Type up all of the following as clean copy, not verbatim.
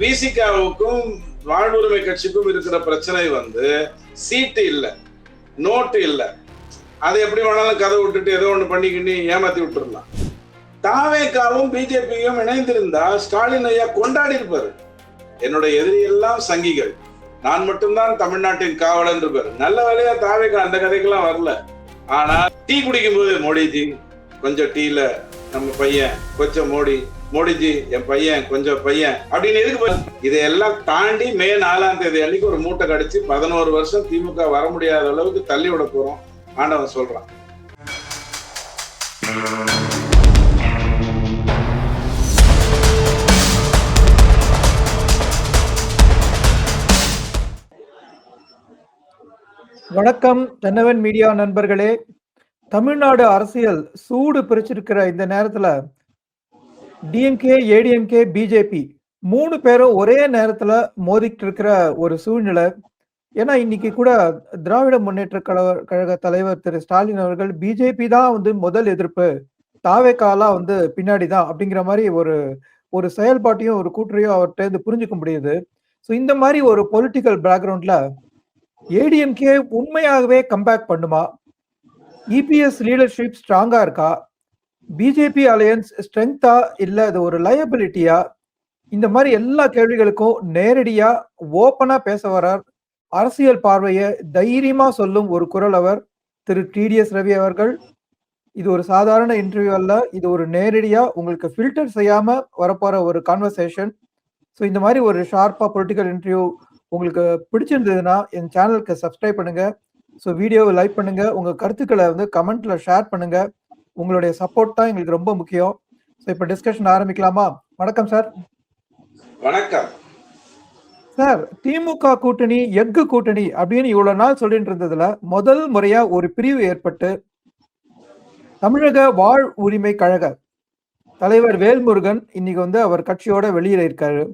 விசிகாவுக்கும் வாழ்வுரிமை கட்சிக்கும் இருக்கிற பிரச்சனை சீட்டு இல்ல, நோட்டு இல்ல. அதை எப்படி வேணாலும் கதை விட்டுட்டு ஏதோ ஒண்ணு பண்ணிக்கிட்டு ஏமாத்தி விட்டுருலாம். தாவேகாவும் பிஜேபியும் இணைந்திருந்தா ஸ்டாலின் ஐயா கொண்டாடி இருப்பாரு. என்னுடைய எதிரி எல்லாம் சங்கிகள், நான் மட்டும்தான் தமிழ்நாட்டின் காவலன் இருப்பாரு. நல்ல வேலையா தாவேகா அந்த கதைக்கெல்லாம் வரல. ஆனா டீ குடிக்கும் போது மோடிஜி கொஞ்சம் டீல நம்ம பையன், கொஞ்சம் மோடிஜி என் பையன், கொஞ்சம் பையன் அப்படின்னு எதுக்கு? இதையெல்லாம் தாண்டி மே 4ஆம் தேதி அன்னைக்கு ஒரு மூட்டை கடிச்சு 11 வருஷம் திமுக வர முடியாத அளவுக்கு தள்ளி விட போறோம் ஆண்டவன் சொல்றான். வணக்கம் தென்னவன் மீடியா நண்பர்களே. தமிழ்நாடு அரசியல் சூடு பிரிச்சிருக்கிற இந்த நேரத்துல டிஎம்கே, ஏடிஎம்கே, பிஜேபி 3 பேரும் ஒரே நேரத்துல மோதிட்டு இருக்கிற ஒரு சூழ்நிலை. ஏன்னா இன்னைக்கு கூட திராவிட முன்னேற்ற கழக தலைவர் திரு ஸ்டாலின் அவர்கள் பிஜேபி தான் முதல் எதிர்ப்பு, தாவேகாலாம் பின்னாடிதான் அப்படிங்கிற மாதிரி ஒரு செயல்பாட்டையும் ஒரு கூற்றையும் அவர்கிட்ட புரிஞ்சுக்க முடியுது. ஸோ இந்த மாதிரி ஒரு பொலிட்டிக்கல் பேக்ரவுண்ட்ல ஏடிஎம்கே உண்மையாகவே கம்பேக் பண்ணுமா? இபிஎஸ் லீடர்ஷிப் ஸ்ட்ராங்கா இருக்கா? பிஜேபி அலையன்ஸ் ஸ்ட்ரென்த்தா இல்ல அது ஒரு லயபிலிட்டியா? இந்த மாதிரி எல்லா கேள்விகளுக்கும் நேரடியா ஓப்பனா பேச வரார். அரசியல் பார்வையை தைரியமா சொல்லும் ஒரு குரல் அவர் திரு டிடிஎஸ் ரவி அவர்கள். இது ஒரு சாதாரண இன்டர்வியூ அல்ல, இது ஒரு நேரடியா உங்களுக்கு ஃபில்டர் செய்யாம வரப்போற ஒரு கான்வர்சேஷன். ஸோ இந்த மாதிரி ஒரு ஷார்ப்பா பொலிட்டிக்கல் இன்டர்வியூ உங்களுக்கு பிடிச்சிருந்ததுன்னா என் சேனலுக்கு சப்ஸ்கிரைப் பண்ணுங்க. ஸோ வீடியோவை லைக் பண்ணுங்க, உங்க கருத்துக்களை கமெண்ட்ல ஷேர் பண்ணுங்க. உங்களுடைய சப்போர்ட் தான் எங்களுக்கு ரொம்ப முக்கியம். ஸோ இப்போ டிஸ்கஷன் ஆரம்பிக்கலாமா? வணக்கம் சார். வணக்கம் சார். திமுக கூட்டணி எஃகு கூட்டணி அப்படின்னு இவ்வளவு நாள் சொல்லிட்டு இருந்ததுல முதல் முறையா ஒரு பிரிவு ஏற்பட்டு தமிழக வாழ் உரிமை கழக தலைவர் வேல்முருகன் இன்னைக்கு அவர் கட்சியோட வெளியில இருக்காரு.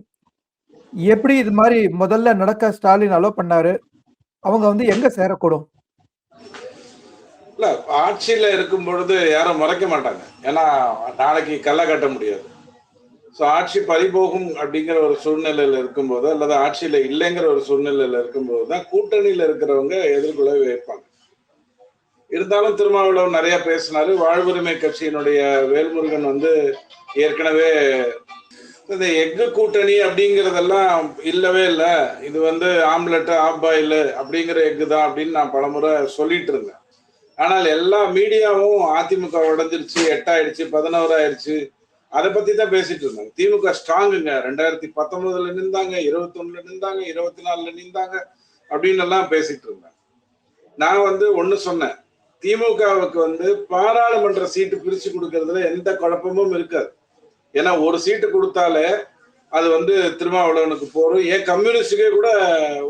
எப்படி இது மாதிரி முதல்ல நடக்க ஸ்டாலின் அலோ பண்ணாரு? அவங்க எங்க சேரக்கூடும்? இல்ல, ஆட்சியில இருக்கும் பொழுது யாரும் மறைக்க மாட்டாங்க. ஏன்னா நாளைக்கு கல்லை கட்ட முடியாது. ஸோ ஆட்சி பறிபோகும் அப்படிங்கிற ஒரு சூழ்நிலையில இருக்கும்போது, அல்லது ஆட்சியில இல்லைங்கிற ஒரு சூழ்நிலையில இருக்கும்போது தான் கூட்டணியில இருக்கிறவங்க எதிர்கொள்ள வைப்பாங்க. இருந்தாலும் திருமாவளவன் நிறைய பேசினாரு. வாழ்வுரிமை கட்சியினுடைய வேல்முருகன் ஏற்கனவே இந்த எஃகு கூட்டணி அப்படிங்கிறதெல்லாம் இல்லவே இல்லை, இது ஆம்லெட் ஆஃப் பாயில் அப்படிங்கிற எஃகு தான் அப்படின்னு நான் பலமுறை சொல்லிட்டு இருந்தேன். ஆனால் எல்லா மீடியாவும் அதிமுக உடஞ்சிருச்சு, 8 ஆயிடுச்சு, 11 ஆயிடுச்சு, அதை பத்தி தான் பேசிட்டு இருந்தாங்க. திமுக ஸ்ட்ராங்குங்க, 2019 நின்றாங்க, 21 நின்றாங்க, 24 நின்றாங்க அப்படின்னு எல்லாம் பேசிட்டு இருந்தாங்க. நான் ஒண்ணு சொன்னேன், திமுகவுக்கு பாராளுமன்ற சீட்டு பிரிச்சு கொடுக்கறதுல எந்த குழப்பமும் இருக்காது. ஏன்னா ஒரு சீட்டு கொடுத்தாலே அது திருமாவளவனுக்கு போறோம். ஏன் கம்யூனிஸ்டுக்கே கூட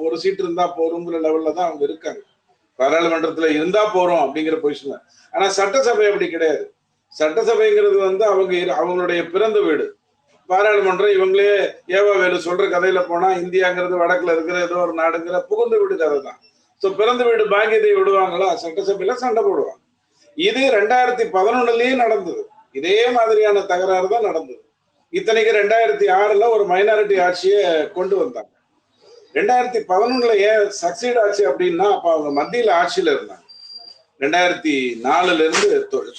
ஒரு சீட்டு இருந்தா போறோங்கிற லெவல்ல தான் அவங்க இருக்காங்க. பாராளுமன்றத்துல இருந்தா போறோம் அப்படிங்கிற பொசிஷன். ஆனா சட்டசபை அப்படி கிடையாது. சட்டசபைங்கிறது அவங்களுடைய பிறந்த வீடு. பாராளுமன்றம் இவங்களே ஏவா வேலு சொல்ற கதையில போனா இந்தியாங்கிறது வடக்குல இருக்கிற ஏதோ ஒரு நாடுங்கிற புகுந்த வீடு கதை தான். ஸோ பிறந்த வீடு பாக்கியத்தை விடுவாங்களா? சட்டசபையில சண்டை போடுவாங்க. இது 2011லயும் நடந்தது. இதே மாதிரியான தகராறு தான் நடந்தது. இத்தனைக்கு 2006ல் ஒரு மைனாரிட்டி ஆட்சியை கொண்டு வந்தாங்க. 2011 ஏன் சக்சீட் ஆச்சு அப்படின்னா, அப்ப அவங்க மத்தியில ஆட்சியில இருந்தாங்க. 2004ல இருந்து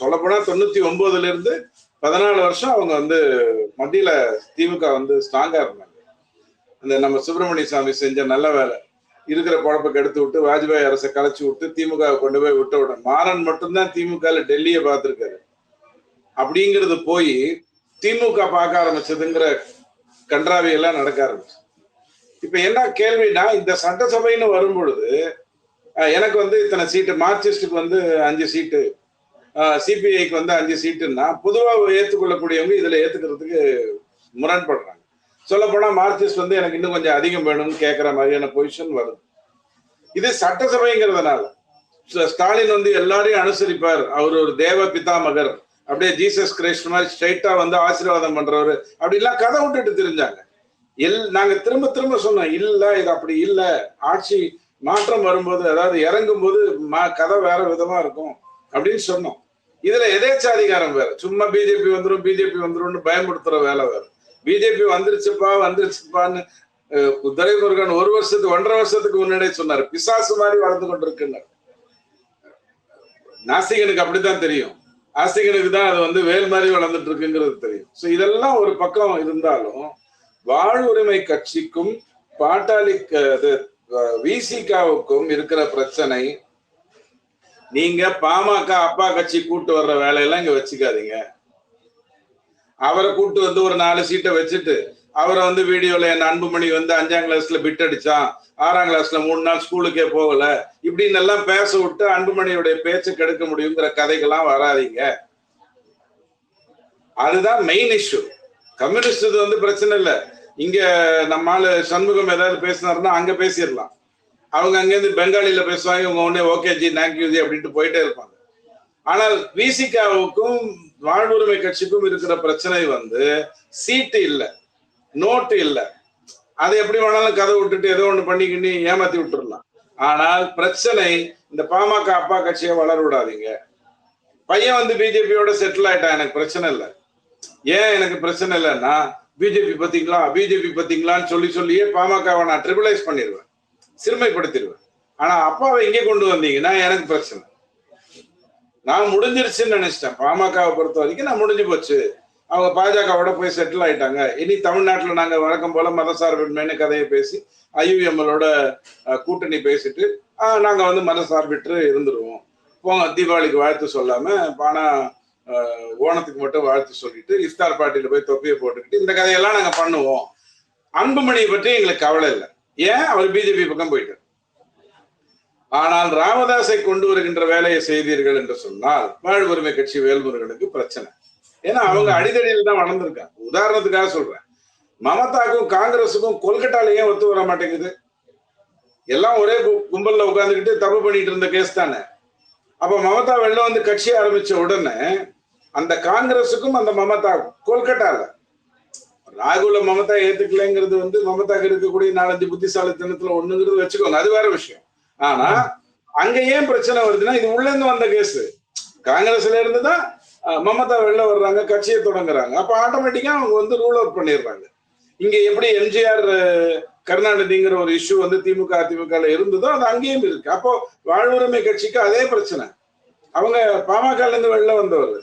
சொல்லப்போனா 99ல இருந்து 14 வருஷம் அவங்க மத்தியில திமுக ஸ்ட்ராங்கா இருந்தாங்க. அந்த நம்ம சுப்பிரமணிய சாமி செஞ்ச நல்ல வேலை, இருக்கிற குழப்பத்தை எடுத்து விட்டு வாஜ்பாய் அரசை கலைச்சு விட்டு திமுக கொண்டு போய் விட்ட உடனே மாறன் மட்டும்தான் திமுக டெல்லியை பார்த்திருக்காரு. அப்படிங்கிறது போய் திமுக பார்க்க ஆரம்பிச்சதுங்கிற கன்றாவியெல்லாம் நடக்க ஆரம்பிச்சு. இப்ப என்ன கேள்வினா, இந்த சட்டசபைன்னு வரும் பொழுது எனக்கு இத்தனை சீட்டு, மார்க்சிஸ்டுக்கு 5 சீட்டு, சிபிஐக்கு 5 சீட்டுன்னா பொதுவாக ஏற்றுக்கொள்ளக்கூடியவங்க இதுல ஏத்துக்கிறதுக்கு முரண்படுறாங்க. சொல்ல போனா மார்க்சிஸ்ட் எனக்கு இன்னும் கொஞ்சம் அதிகம் வேணும்னு கேட்கிற மாதிரியான பொசிஷன் வருது. இது சட்டசபைங்கிறதுனால ஸ்டாலின் எல்லாரையும் அனுசரிப்பார். அவர் ஒரு தேவ பிதாமகர், அப்படியே ஜீசஸ் கிரைஸ்ட் மாதிரி ஸ்ட்ரைட்டா ஆசீர்வாதம் பண்றவரு அப்படின்லாம் கதை விட்டுட்டு தெரிஞ்சாங்க. நாங்க திரும்ப திரும்ப சொன்னோம், இல்ல இது அப்படி இல்ல, ஆட்சி மாற்றம் வரும்போது, அதாவது இறங்கும் போது கதை வேற விதமா இருக்கும் அப்படின்னு சொன்னோம். இதுல எதேச்சாதிகாரம் வேற, சும்மா பிஜேபி வந்துரும் பிஜேபி வந்துரும்னு பயமுறுத்துற வேலை வேற. பிஜேபி வந்துருச்சுப்பான்னு துரைமுருகன் 1.5 வருஷத்துக்கு முன்னாடியே சொன்னாரு. பிசாசு மாதிரி வளர்ந்து கொண்டிருக்குன்னாரு. நாஸ்திகனுக்கு அப்படித்தான் தெரியும். ஆஸ்திகனுக்கு தான் அது வந்து வேல் மாதிரி வளர்ந்துட்டு இருக்குங்கிறது தெரியும். சோ இதெல்லாம் ஒரு பக்கம் இருந்தாலும் வாழ்வுரிமை கட்சிக்கும் பாட்டாளி விசிகாவுக்கும் இருக்கிற பிரச்சனை, நீங்க பாமக அப்பா கட்சி கூட்டு வர்ற வேலையெல்லாம் இங்க வச்சுக்காதீங்க. அவரை கூட்டு வந்து ஒரு 4 சீட்டை வச்சுட்டு அவரை வந்து வீடியோல என் அன்புமணி வந்து 5ஆம் கிளாஸ்ல பிட் அடிச்சான், 6ஆம் கிளாஸ்ல 3 நாள் ஸ்கூலுக்கே போகல, இப்படின்னு எல்லாம் பேச விட்டு அன்புமணியுடைய பேச்சை கெடுக்க முடியுங்கிற கதைகள்லாம் வராதீங்க. அதுதான் மெயின் இஷ்யூ. கம்யூனிஸ்ட் இது வந்து பிரச்சனை இல்லை. இங்க நம்மால சண்முகம் ஏதாவது பேசினாருன்னா அங்க பேசிடலாம். அவங்க அங்கேருந்து பெங்காலில பேசுவாங்க, இவங்க உடனே ஓகே ஜி தேங்க்யூ ஜி அப்படின்ட்டு போயிட்டே இருப்பாங்க. ஆனால் விசிகாவுக்கும் வாழ்வுரிமை கட்சிக்கும் இருக்கிற பிரச்சனை வந்து சீட்டு இல்லை, நோட்டு இல்லை. அதை எப்படி வேணாலும் கதை விட்டுட்டு ஏதோ ஒண்ணு பண்ணிக்கின்னு ஏமாத்தி விட்டுடலாம். ஆனால் பிரச்சனை இந்த பாமக அப்பா கட்சியை வளர விடாதீங்க. பையன் வந்து பிஜேபியோட செட்டில் ஆயிட்டான், எனக்கு பிரச்சனை இல்லை. ஏன் எனக்கு பிரச்சனை இல்லைன்னா, பிஜேபி பத்தீங்களான்னு சொல்லியே பாமகவை நான் ட்ரிபிளைஸ் பண்ணிடுவேன், சிறுமைப்படுத்திடுவேன். ஆனா அப்பாவை இங்கே கொண்டு வந்தீங்கன்னா எனக்கு பிரச்சனை. நான் முடிஞ்சிருச்சுன்னு நினைச்சிட்டேன். பாமகவை பொறுத்த வரைக்கும் நான் முடிஞ்சு போச்சு, அவங்க பாஜகவோட போய் செட்டில் ஆயிட்டாங்க. இனி தமிழ்நாட்டில் நாங்க வழக்கம் போல மதசார்பின்மைன்னு கதையை பேசி IUMLோட கூட்டணி பேசிட்டு நாங்க வந்து மதசார்பிற்று இருந்துருவோம். போங்க, தீபாவளிக்கு வாழ்த்து சொல்லாம ஆனா ஓணத்துக்கு மட்டும் வாழ்த்து சொல்லிட்டு இஃப்தார் பார்ட்டியில போய் தொப்பியை போட்டுக்கிட்டு இந்த கதையெல்லாம் நாங்க பண்ணுவோம். அன்புமணியை பற்றி எங்களுக்கு கவலை இல்லை. ஏன்? அவர் பிஜேபி பக்கம் போயிட்டார். ஆனால் ராமதாஸை கொண்டு வருகின்ற வேலையை செய்தீர்கள் என்று சொன்னால் வாழ்வுரிமை கட்சி வேல்முருகனுக்கு பிரச்சனை. ஏன்னா அவங்க அடிதடியில் தான் வளர்ந்துருக்காங்க. உதாரணத்துக்காக சொல்றேன், மமதாக்கும் காங்கிரஸுக்கும் கொல்கட்டாலேயே ஒத்து வர மாட்டேங்குது. எல்லாம் ஒரே கும்பல்ல உட்கார்ந்துக்கிட்டு தப்பு பண்ணிட்டு இருந்த கேஸ் தானே. அப்ப மமதா வெளில வந்து கட்சி ஆரம்பிச்ச உடனே அந்த காங்கிரஸுக்கும் அந்த மமதா கொல்கட்டால ராகுல மமதா ஏத்துக்கலைங்கிறது வந்து மமதாக்கு இருக்கக்கூடிய 4-5 புத்திசாலித்தனத்துல ஒண்ணுங்கிறது வச்சுக்கோங்க, அது வேற விஷயம். ஆனா அங்க ஏன் பிரச்சனை வருதுன்னா, இது உள்ள இருந்து வந்த கேஸ். காங்கிரஸ்ல இருந்துதான் மமதா வெளில வர்றாங்க, கட்சியை தொடங்குறாங்க. அப்ப ஆட்டோமேட்டிக்கா அவங்க வந்து ரூல் அவுட் பண்ணிடுறாங்க. இங்க எப்படி எம்ஜிஆர் கருணாநிதிங்கிற ஒரு இஷ்யூ வந்து திமுக அதிமுக இருந்ததோ அது அங்கேயும் இருக்கு. அப்போ வாழ்வுரிமை கட்சிக்கு அதே பிரச்சனை. அவங்க பாமக இருந்து வெளில வந்தவர்.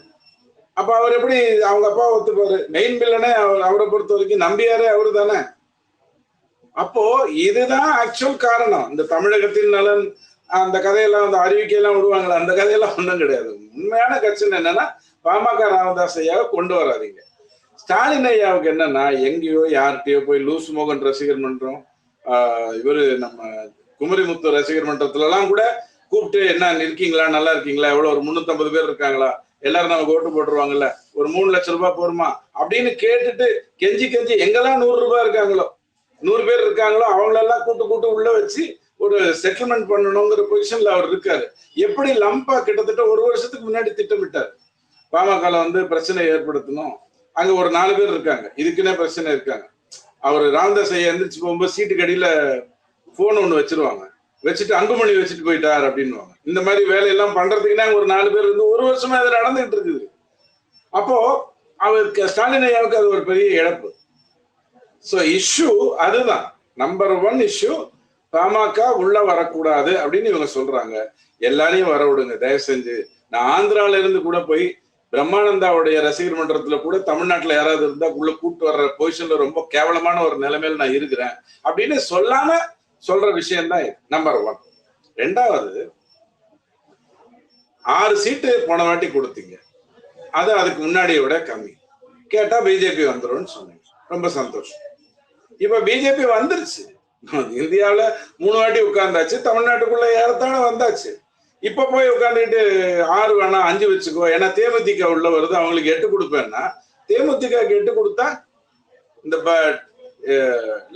அப்ப அவர் எப்படி அவங்க அப்பா ஒத்துப்பாரு? மெயின் பில்லனே அவரை பொறுத்த வரைக்கும் நம்பியாரே அவரு தானே. அப்போ இதுதான் ஆக்சுவல் காரணம். இந்த தமிழகத்தின் நலன் அந்த கதையெல்லாம் அந்த அறிவிக்கையெல்லாம் விடுவாங்களா, அந்த கதையெல்லாம் ஒன்றும் கிடையாது. உண்மையான கட்சி என்னன்னா பாமக ராமதாஸ் ஐயாவை கொண்டு வராதிங்க. ஸ்டாலின் ஐயாவுக்கு என்னன்னா, எங்கேயோ யார்கிட்டயோ போய் லூஸ் மோகன் ரசிகர் மன்றம், இவரு நம்ம குமரிமுத்து ரசிகர் மன்றத்துல எல்லாம் கூட கூப்பிட்டு என்ன இருக்கீங்களா, நல்லா இருக்கீங்களா, எவ்வளவு ஒரு 350 பேர் இருக்காங்களா, எல்லாரும் நமக்கு ஓட்டு போட்டுருவாங்கல்ல, ஒரு 3 லட்சம் ரூபாய் போருமா அப்படின்னு கேட்டுட்டு கெஞ்சி எங்கெல்லாம் 100 ரூபாய் இருக்காங்களோ, 100 பேர் இருக்காங்களோ அவங்களெல்லாம் கூட்டு உள்ள வச்சு ஒரு செட்டில்மெண்ட் பண்ணணுங்கிற பொசிஷன்ல அவர் இருக்காரு. எப்படி லம்பா கிட்டத்தட்ட 1 வருஷத்துக்கு முன்னாடி திட்டமிட்டார். பாமக வந்து பிரச்சனை ஏற்படுத்தணும், அங்க ஒரு 4 பேர் இருக்காங்க, இதுக்குன்னே பிரச்சனை இருக்காங்க. அவர் ராமதாஸ் ஐயா எந்திரிச்சு போகும்போது சீட்டுக்கு அடியில போன் ஒண்ணு வச்சிருவாங்க, வச்சுட்டு அன்புமணி வச்சுட்டு போயிட்டார் அப்படின்னுவாங்க. இந்த மாதிரி வேலையெல்லாம் பண்றதுக்குன்னா ஒரு 4 பேர் இருந்து 1 வருஷமா அது நடந்துகிட்டு இருக்குது. அப்போ அவருக்கு ஸ்டாலின் ஐயாவுக்கு அது ஒரு பெரிய இழப்பு. சோ இஷ்யூ அதுதான், நம்பர் 1 இஷ்யூ. பாமக உள்ள வரக்கூடாது அப்படின்னு இவங்க சொல்றாங்க. எல்லாரையும் வர விடுங்க தயவு செஞ்சு. நான் ஆந்திரால இருந்து கூட போய் பிரம்மானந்தாவுடைய ரசிகர் மன்றத்துல கூட தமிழ்நாட்டுல யாராவது இருந்தா உள்ள கூட்டு வர்ற பொசிஷன்ல ரொம்ப கேவலமான ஒரு நிலைமையில நான் இருக்கிறேன் அப்படின்னு சொல்லாம சொல்ற விஷயம் தான் இது. நம்பர் 1. 2வது, 6 சீட்டு போன வாட்டி கொடுத்தீங்க, அது அதுக்கு முன்னாடியை விட கம்மி. கேட்டா பிஜேபி வந்துடும் சொன்னீங்க, ரொம்ப சந்தோஷம். இப்ப பிஜேபி வந்துருச்சு. இந்தியாவில 3 வாட்டி உட்கார்ந்தாச்சு, தமிழ்நாட்டுக்குள்ள ஏறத்தாழ வந்தாச்சு. இப்ப போய் உட்காந்துக்கிட்டு 6 வேணா 5 வச்சுக்கோ, ஏன்னா தேமுதிக உள்ள வருது, அவங்களுக்கு 8 கொடுப்பேன்னா தேமுதிக 8 கொடுத்தா இந்த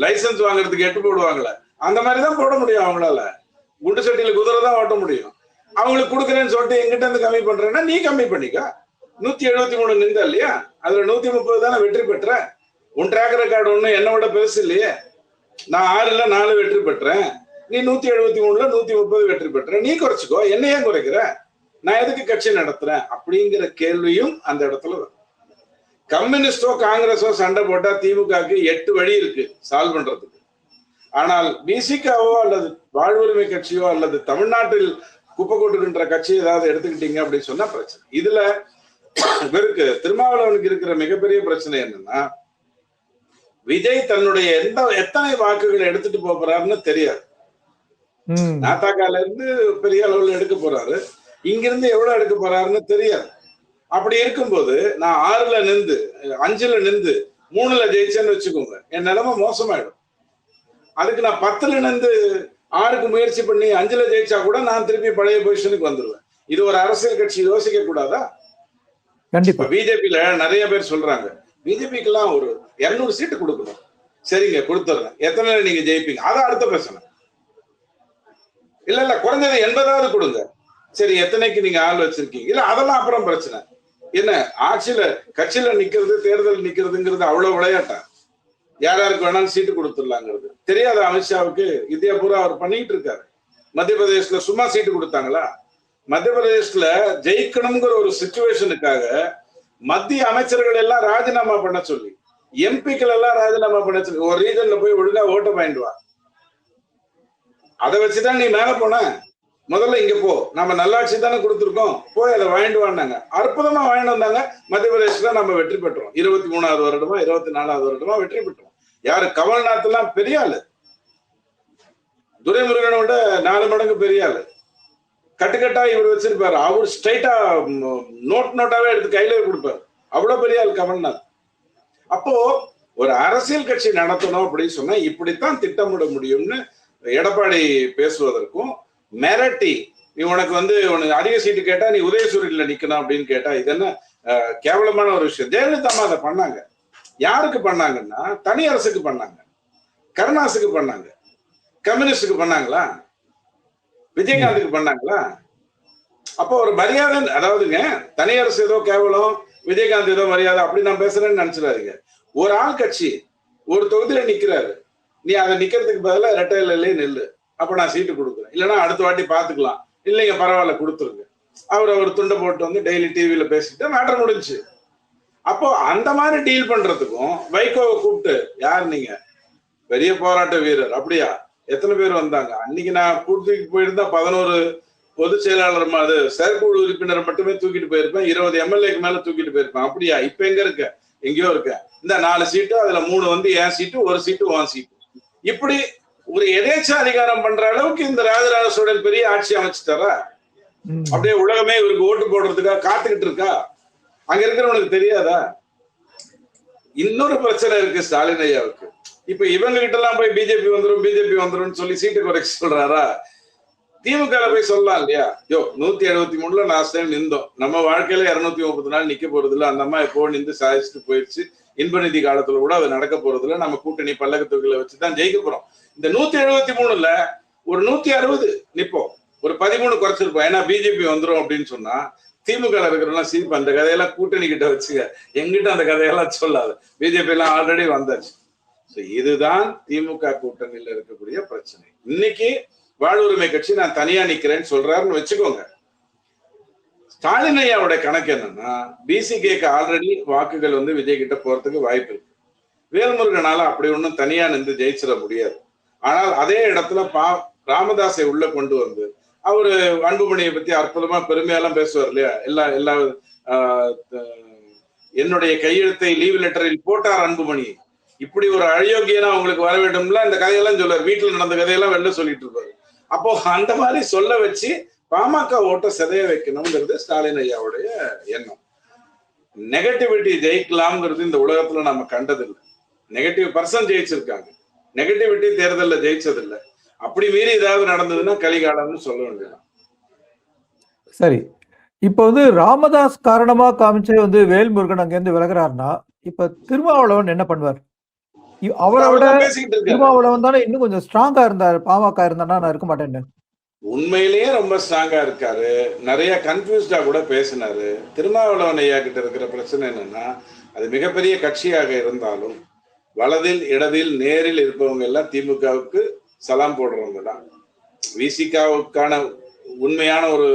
லைசன்ஸ் வாங்குறதுக்கு 8 போடுவாங்களே, அந்த மாதிரிதான் போட முடியும் அவங்களால. குண்டு சட்டியில குதிரை தான் ஓட்ட முடியும். அவங்களுக்கு கொடுக்குறேன்னு சொல்லிட்டு எங்கிட்ட இருந்து கம்மி பண்றேன்னா நீ கம்மி பண்ணிக்க. 173 நின்றா இல்லையா, அதுல 130 தானே வெற்றி பெற்ற. உன் ட்ராக் ரெக்கார்டு ஒண்ணு என்னை விட பெருசு இல்லையே. நான் 6ல் 4 வெற்றி பெற்றேன், நீ 173ல் 130 வெற்றி பெற்ற. நீ குறைச்சிக்கோ, என்ன ஏன் குறைக்கிற? நான் எதுக்கு கட்சி நடத்துறேன் அப்படிங்கிற கேள்வியும் அந்த இடத்துல வரும். கம்யூனிஸ்டோ காங்கிரஸோ சண்டை போட்டா திமுகவுக்கு 8 வழி இருக்கு சால்வ் பண்றதுக்கு. ஆனால் பிசிகாவோ அல்லது வாழ்வுரிமை கட்சியோ அல்லது தமிழ்நாட்டில் குப்பை கொட்டுகின்ற கட்சி ஏதாவது எடுத்துக்கிட்டீங்க அப்படின்னு சொன்னா பிரச்சனை. இதுல இவருக்கு திருமாவளவனுக்கு இருக்கிற மிகப்பெரிய பிரச்சனை என்னன்னா, விஜய் தன்னுடைய எத்தனை வாக்குகளை எடுத்துட்டு போறாருன்னு தெரியாது. நாத்தாக்கால இருந்து பெரிய அளவுல எடுக்க போறாரு, இங்கிருந்து எவ்வளவு எடுக்க போறாருன்னு தெரியாது. அப்படி இருக்கும்போது நான் 6ல நின்று 5ல நின்று 3ல ஜெயிச்சேன்னு வச்சுக்கோங்க, என் நிலைமை மோசமாயிடும். அதுக்கு நான் 10ல நின்று 6க்கு முயற்சி பண்ணி 5ல ஜெயிச்சா கூட நான் திருப்பி பழைய பொசிஷனுக்கு வந்துருவேன். இது ஒரு அரசியல் கட்சி யோசிக்க கூடாதா? கண்டிப்பா. பிஜேபியில நிறைய பேர் சொல்றாங்க, பிஜேபிக்கு எல்லாம் ஒரு 200 சீட்டு கொடுக்கணும். சரிங்க, கொடுத்துறேன். எத்தனை நீங்க ஜெயிப்பீங்க? அதான் அடுத்த பிரச்சனை. இல்ல குறைஞ்சது 80வது கொடுங்க. சரி, எத்தனைக்கு நீங்க ஆள் வச்சிருக்கீங்க? இல்ல அதெல்லாம் அப்புறம் பிரச்சனை. என்ன ஆட்சியில கட்சியில நிக்கிறது, தேர்தல் நிக்கிறதுங்கிறது அவ்வளவு விளையாட்டா? யார் யாருக்கு வேணாலும் சீட்டு கொடுத்துடலாங்கிறது தெரியாத அமித்ஷாவுக்கு இந்தியா பூரா அவர் பண்ணிட்டு இருக்காரு. மத்திய பிரதேசத்துல சும்மா சீட்டு கொடுத்தாங்களா? மத்திய பிரதேசத்துல ஜெயிக்கணுங்கிற ஒரு சிச்சுவேஷனுக்காக மத்திய அமைச்சர்கள் எல்லாம் ராஜினாமா பண்ண சொல்லி, எம்பிக்கள் எல்லாம் ராஜினாமா பண்ண சொல்லி, ஒரு ரீஜன்ல போய் ஒழுங்கா ஓட்ட வாங்கிடுவா. அதை வச்சுதான் நீ மேல போன. முதல்ல இங்க போ, நம்ம நல்லாட்சி தானே கொடுத்துருக்கோம், போய் அதை வாங்கிட்டு வாண்டாங்க. அற்புதமா வாங்கிட்டு வந்தாங்க. மத்திய பிரதேசத்துல நம்ம வெற்றி பெற்றோம். 23வது வருடமா 24வது வருடமா வெற்றி பெற்றோம். யாரு? கமல்நாத் எல்லாம் பெரிய ஆளு, துரைமுருகனோட 4 மடங்கு பெரிய ஆளு. கட்டுக்கட்டா இவர் வச்சிருப்பாரு. அவர் ஸ்ட்ரைட்டா நோட்டாவே எடுத்து கையில கொடுப்பாரு. அவ்வளவு பெரிய ஆள் கமல்நாத். அப்போ ஒரு அரசியல் கட்சி நடத்தணும் அப்படின்னு சொன்னா இப்படித்தான் திட்டமிட முடியும்னு எடப்பாடி பேசுவதற்கும், மிரட்டி நீ உனக்கு உனக்கு அதிக சீட்டு கேட்டா நீ உதயசூரியன்ல நிக்கணும் அப்படின்னு கேட்டா இது என்ன கேவலமான ஒரு விஷயம். ஜெயலலிதா அம்மா அதை பண்ணாங்க. யாருக்கு பண்ணாங்கன்னா தனி அரசுக்கு பண்ணாங்க, கருணாசுக்கு பண்ணாங்க, கம்யூனிஸ்டுக்கு பண்ணாங்களா? விஜயகாந்துக்கு பண்ணாங்களா? அப்போ ஒரு மரியாதை, அதாவதுங்க தனி அரசு ஏதோ கேவலம், விஜயகாந்த் ஏதோ மரியாதை அப்படி நான் பேசுறேன்னு நினைச்சிடாதீங்க. ஒரு ஆள் கட்சி ஒரு தொகுதியில நிக்கிறாரு, நீ அதை நிக்கிறதுக்கு பதிலா ரெட்டையிலே நில்லு, அப்ப நான் சீட்டு கொடுக்குறேன், இல்லைன்னா அடுத்த வாட்டி பாத்துக்கலாம், இல்லைங்க பரவாயில்ல கொடுத்துருங்க. அவர் துண்டை போட்டு டெய்லி டிவியில பேசிட்டு மேட்டர் முடிஞ்சு. அப்போ அந்த மாதிரி டீல் பண்றதுக்கும் வைகோவை கூப்பிட்டு, யார் நீங்க? பெரிய போராட்ட வீரர். அப்படியா? எத்தனை பேர் வந்தாங்க? அன்னைக்கு நான் கூட்டிட்டு போயிருந்தா 11 பொதுச் செயலாளர், அது செயற்குழு உறுப்பினர் மட்டுமே தூக்கிட்டு போயிருப்பேன், 20 எம்எல்ஏக்கு மேல தூக்கிட்டு போயிருப்பேன். அப்படியா? இப்ப எங்க இருக்க? எங்கேயோ இருக்க. இந்த 4 சீட்டு, அதுல 3 என் சீட்டு, 1 சீட்டு உன் சீட்டு. இப்படி ஒரு எதேச்சா அதிகாரம் பண்ற அளவுக்கு இந்த ராஜராஜ சோழன் பெரிய ஆட்சி அமைச்சுட்டாரா? அப்படியே உலகமே இவருக்கு ஓட்டு போடுறதுக்காக காத்துக்கிட்டு இருக்கா? அங்க இருக்கிறவனுக்கு தெரியாதா? இன்னொரு பிரச்சனை இருக்கு ஸ்டாலின் ஐயாவுக்கு. இப்ப இவங்க கிட்ட எல்லாம் போய் பிஜேபி வந்துரும் சொல்லி சீட்டு குறைக்க சொல்றாரா? திமுக போய் சொல்லலாம் இல்லையா? 173ல லாஸ்ட் டைம் நின்றோம், நம்ம வாழ்க்கையில 230 நாள் நிக்க போறது இல்ல, அந்த அம்மா எப்போ நின்று சாதிச்சுட்டு போயிடுச்சு, இன்ப நிதி காலத்துல கூட அது நடக்க போறது இல்ல, நம்ம கூட்டணி பல்லக்க தொகுதிகளை வச்சுதான் ஜெயிக்க போறோம். இந்த 173ல ஒரு 160 நிப்போம், ஒரு 13 குறைச்சிருப்போம். ஏன்னா பிஜேபி வந்துரும் அப்படின்னு சொன்னா திமுக இருக்கிறவங்க சிரிப்பு, அந்த கதையெல்லாம் கூட்டணி கிட்ட வச்சுக்க, எங்கிட்ட அந்த கதையெல்லாம் சொல்லாது, பிஜேபி எல்லாம் ஆல்ரெடி வந்தாச்சு. இதுதான் திமுக கூட்டணியில இருக்கக்கூடிய பிரச்சனை. இன்னைக்கு வாழ்வுரிமை கட்சி நான் தனியா நிக்கிறேன்னு சொல்றாருன்னு வச்சுக்கோங்க. ஸ்டாலின் ஐயாவுடைய கணக்கு என்னன்னா, பிசிகேக்கு ஆல்ரெடி வாக்குகள் விஜய் கிட்ட போறதுக்கு வாய்ப்பு இருக்கு. வேல்முருகனால அப்படி ஒண்ணும் தனியா நின்று ஜெயிச்சிட முடியாது. ஆனால் அதே இடத்துல ராமதாஸை உள்ள கொண்டு வந்து அவரு அன்புமணியை பத்தி அற்புதமா பெருமையெல்லாம் பேசுவார் இல்லையா? எல்லா என்னுடைய கையெழுத்தை லீவ் லெட்டரில் போட்டார் அன்புமணி, இப்படி ஒரு அயோக்கியனா அவங்களுக்கு வர வேண்டும்ல, இந்த கதையெல்லாம் சொல்லுவார். வீட்டுல நடந்த கதையெல்லாம் வெளில சொல்லிட்டு இருப்பாரு. அப்போ அந்த மாதிரி சொல்ல வச்சு பாமக ஓட்ட சிதைய வைக்கணும்ங்கிறது ஸ்டாலின் ஐயாவுடைய எண்ணம். நெகட்டிவிட்டி ஜெயிக்கலாம்ங்கிறது இந்த உலகத்துல நம்ம கண்டதில்லை. நெகட்டிவ் பர்சன் ஜெயிச்சிருக்காங்க, நெகட்டிவிட்டி தேர்தலில் ஜெயிச்சதில்லை. அப்படி மீறி ஏதாவது நடந்ததுன்னா கலிகாலம்னு சொல்ல வேண்டியதான். சரி, இப்ப ராமதாஸ் காரணமா காமிச்சு வேல்முருகன் அங்க இருந்து விலகிறாருன்னா, இப்ப திருமாவளவன் என்ன பண்ணுவார்? அவரை விட திருமாவளவன் தானே இன்னும் கொஞ்சம் ஸ்ட்ராங்கா இருந்தாரு. பாமக இருந்தானா நான் இருக்க மாட்டேன். உண்மையிலேயே ரொம்ப ஸ்ட்ராங்கா இருக்காரு. நிறைய கன்ஃபியூஸ்டா கூட பேசினாரு. திருமாவளவன் ஐயா கிட்ட இருக்கிற பிரச்சனை என்னன்னா, அது மிகப்பெரிய கட்சியாக இருந்தாலும் வலதில் இடதில் நேரில் இருப்பவங்க எல்லாம் திமுகவுக்கு சலாம் போடுறவங்க தான். விசிகாவுக்கான உண்மையான ஒரு